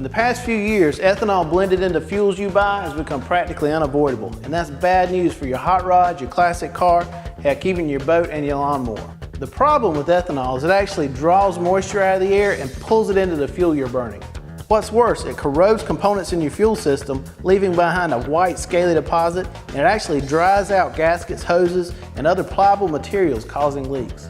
the past few years, ethanol blended into fuels you buy has become practically unavoidable, and that's bad news for your hot rod, your classic car, heck, even your boat and your lawnmower. The problem with ethanol is it actually draws moisture out of the air and pulls it into the fuel you're burning. What's worse, it corrodes components in your fuel system, leaving behind a white scaly deposit, and it actually dries out gaskets, hoses, and other pliable materials, causing leaks.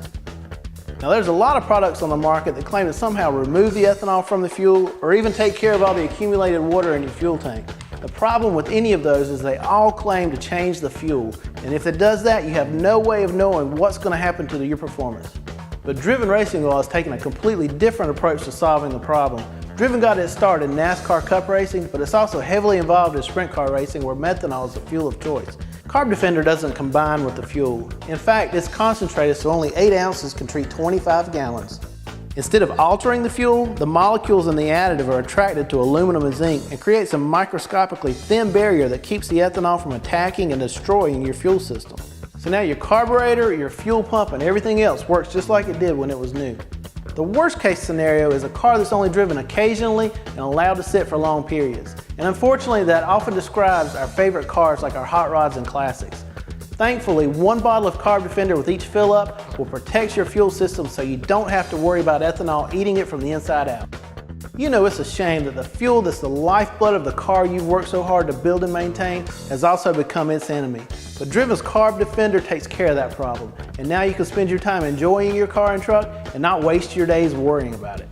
Now there's a lot of products on the market that claim to somehow remove the ethanol from the fuel or even take care of all the accumulated water in your fuel tank. The problem with any of those is they all claim to change the fuel, and if it does that, you have no way of knowing what's going to happen to your performance. But Driven Racing Oil has taken a completely different approach to solving the problem. Driven got its start in NASCAR Cup racing, but it's also heavily involved in sprint car racing where methanol is the fuel of choice. Carb Defender doesn't combine with the fuel. In fact, it's concentrated so only 8 ounces can treat 25 gallons. Instead of altering the fuel, the molecules in the additive are attracted to aluminum and zinc and creates a microscopically thin barrier that keeps the ethanol from attacking and destroying your fuel system. So now your carburetor, your fuel pump, and everything else works just like it did when it was new. The worst case scenario is a car that's only driven occasionally and allowed to sit for long periods. And unfortunately, that often describes our favorite cars like our hot rods and classics. Thankfully, 1 bottle of Carb Defender with each fill up will protect your fuel system so you don't have to worry about ethanol eating it from the inside out. You know it's a shame that the fuel that's the lifeblood of the car you've worked so hard to build and maintain has also become its enemy. But Driven's Carb Defender takes care of that problem, and now you can spend your time enjoying your car and truck and not waste your days worrying about it.